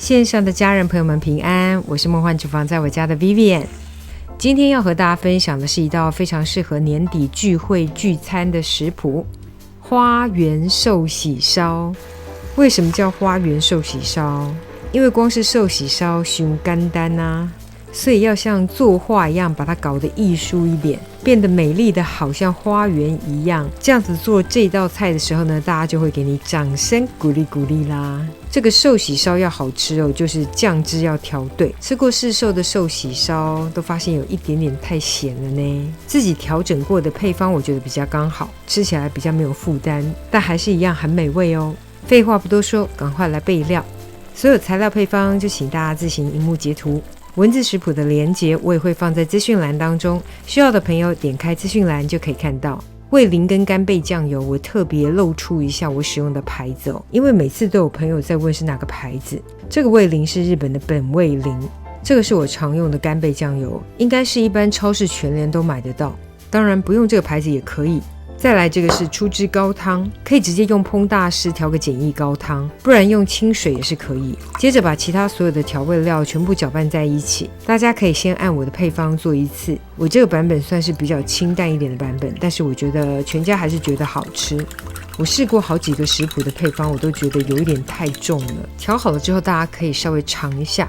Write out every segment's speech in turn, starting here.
线上的家人朋友们平安，我是梦幻厨房在我家的 Vivian。 今天要和大家分享的是一道非常适合年底聚会聚餐的食谱——花园寿喜烧。为什么叫花园寿喜烧？因为光是寿喜烧太简单啊，所以要像作画一样把它搞得艺术一点，变得美丽的好像花园一样。这样子做这道菜的时候呢，大家就会给你掌声鼓励鼓励啦。这个寿喜烧要好吃哦，就是酱汁要调对。吃过市售的寿喜烧都发现有一点点太咸了呢，自己调整过的配方我觉得比较刚好，吃起来比较没有负担，但还是一样很美味哦。废话不多说，赶快来备料。所有材料配方就请大家自行荧幕截图，文字食谱的连结我也会放在资讯栏当中，需要的朋友点开资讯栏就可以看到。味淋跟干贝酱油我特别露出一下我使用的牌子哦，因为每次都有朋友在问是哪个牌子。这个味淋是日本的本味淋，这个是我常用的干贝酱油，应该是一般超市全联都买得到，当然不用这个牌子也可以。再来这个是出汁高汤，可以直接用烹大师调个简易高汤，不然用清水也是可以。接着把其他所有的调味料全部搅拌在一起，大家可以先按我的配方做一次。我这个版本算是比较清淡一点的版本，但是我觉得全家还是觉得好吃。我试过好几个食谱的配方，我都觉得有一点太重了。调好了之后大家可以稍微尝一下。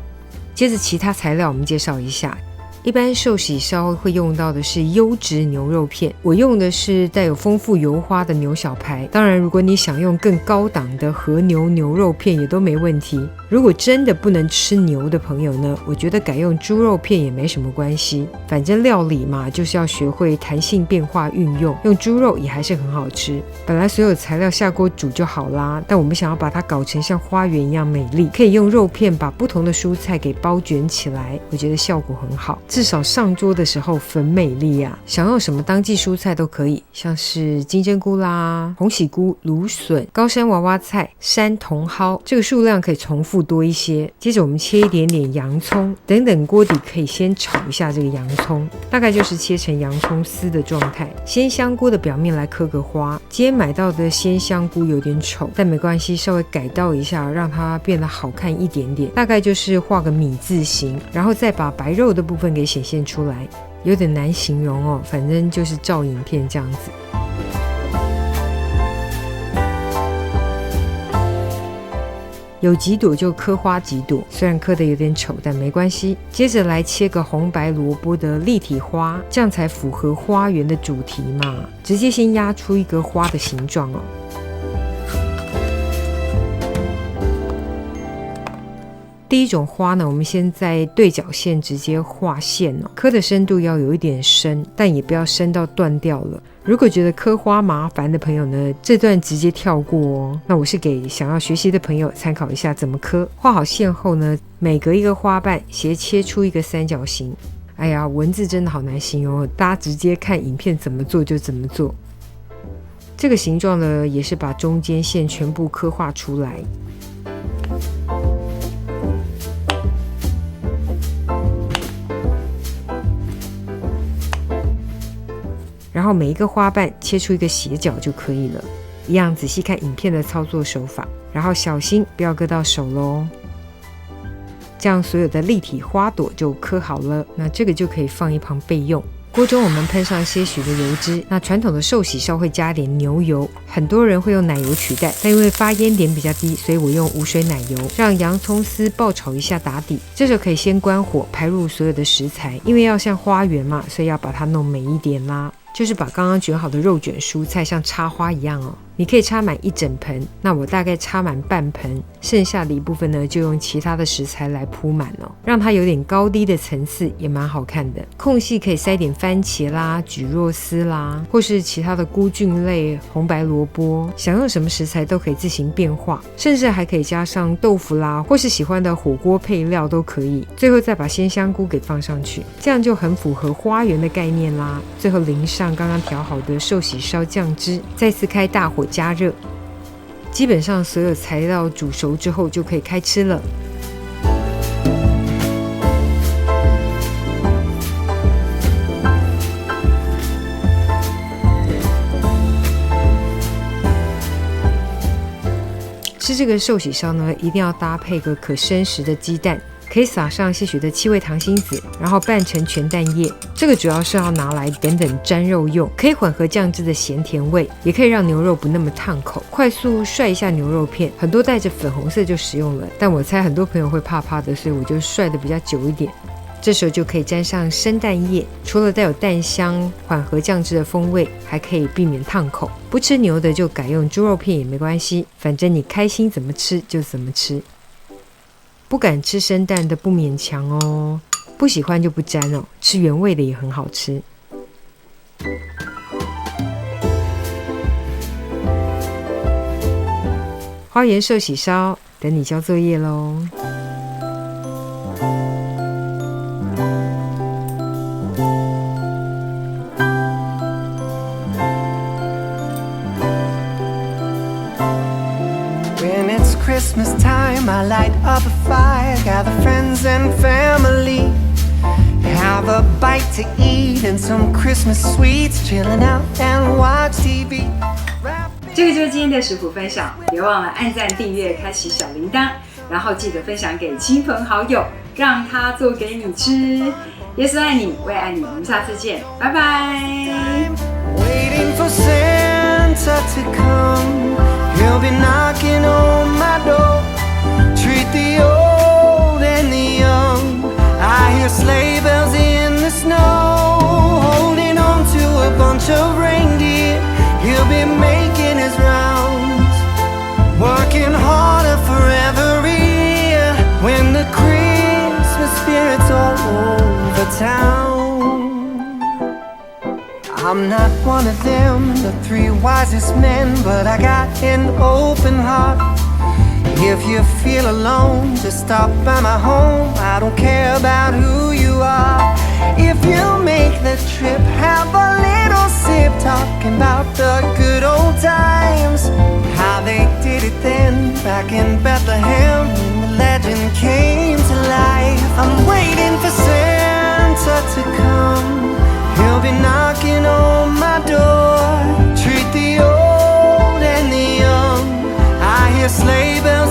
接着其他材料我们介绍一下。一般寿喜烧会用到的是优质牛肉片，我用的是带有丰富油花的牛小排，当然如果你想用更高档的和牛牛肉片也都没问题。如果真的不能吃牛的朋友呢，我觉得改用猪肉片也没什么关系，反正料理嘛就是要学会弹性变化运用，用猪肉也还是很好吃。本来所有材料下锅煮就好啦，但我们想要把它搞成像花园一样美丽，可以用肉片把不同的蔬菜给包卷起来，我觉得效果很好，至少上桌的时候很美丽啊。想要什么当季蔬菜都可以，像是金针菇啦、红喜菇、芦笋、高山娃娃菜、山茼蒿，这个数量可以重复多一些。接着我们切一点点洋葱，等等锅底可以先炒一下这个洋葱，大概就是切成洋葱丝的状态。鲜香菇的表面来刻个花，今天买到的鲜香菇有点丑，但没关系，稍微改道一下让它变得好看一点点，大概就是画个米字形，然后再把白肉的部分给显现出来，有点难形容哦，反正就是照影片这样子。有几朵就刻花几朵，虽然刻得有点丑，但没关系。接着来切个红白萝卜的立体花，这样才符合花园的主题嘛。直接先压出一个花的形状哦。第一种花呢，我们先在对角线直接画线哦，刻的深度要有一点深，但也不要深到断掉了。如果觉得刻花麻烦的朋友呢，这段直接跳过哦。那我是给想要学习的朋友参考一下怎么刻。画好线后呢，每隔一个花瓣斜切出一个三角形。哎呀，文字真的好难形容哦，大家直接看影片怎么做就怎么做。这个形状呢，也是把中间线全部刻画出来。然后每一个花瓣切出一个斜角就可以了，一样仔细看影片的操作手法，然后小心不要割到手咯。这样所有的立体花朵就刻好了，那这个就可以放一旁备用。锅中我们喷上些许的油脂，那传统的寿喜烧会加点牛油，很多人会用奶油取代，但因为发烟点比较低，所以我用无水奶油，让洋葱丝爆炒一下打底。这时候可以先关火，排入所有的食材，因为要像花园嘛，所以要把它弄美一点啦。就是把刚刚卷好的肉卷蔬菜像插花一样哦，你可以插满一整盆，那我大概插满半盆，剩下的一部分呢就用其他的食材来铺满哦，让它有点高低的层次，也蛮好看的。空隙可以塞点番茄啦、蒟蒻丝啦，或是其他的菇菌类、红白萝卜，想用什么食材都可以自行变化，甚至还可以加上豆腐啦，或是喜欢的火锅配料都可以。最后再把鲜香菇给放上去，这样就很符合花园的概念啦。最后淋上刚刚调好的寿喜烧酱汁，再次开大火加热。基本上所有材料煮熟之后就可以开吃了。吃这个寿喜烧呢，一定要搭配个可生食的鸡蛋，可以撒上些许的七味糖心子，然后拌成全蛋液。这个主要是要拿来等等沾肉用，可以缓和酱汁的咸甜味，也可以让牛肉不那么烫口。快速涮一下牛肉片，很多带着粉红色就食用了，但我猜很多朋友会怕怕的，所以我就涮得比较久一点。这时候就可以沾上生蛋液，除了带有蛋香缓和酱汁的风味，还可以避免烫口。不吃牛的就改用猪肉片也没关系，反正你开心怎么吃就怎么吃。不敢吃生蛋的不勉强哦，不喜欢就不沾哦，吃原味的也很好吃。花园寿喜烧等你交作业咯。Christmas time, I light up a fire, gather friends and family, have a bite to eat and some Christmas sweets, chilling out and watch TV. 这个就是今天的食谱分享，别忘了按赞、订阅、开启小铃铛，然后记得分享给亲朋好友，让他做给你吃。耶稣爱你，我也爱你，我们下次见，拜拜。Waiting for Santa to come, he'll be knocking on my door. Treat the old and the young, I hear sleigh bells in the snow. Holding on to a bunch of reindeer, he'll be making his rounds, working harder for every year. When the Christmas spirit's all over town, I'm not one of them, the three wisest men, but I got an open heart. If you feel alone, just stop by my home. I don't care about who you are. If you make the trip, have a little sip, talking about the good old times, how they did it then, back in Bethlehem, when the legend came to life. I'm waiting for Santa to come, he'll be knocking on my door. Treat the old and the young, I hear sleigh bells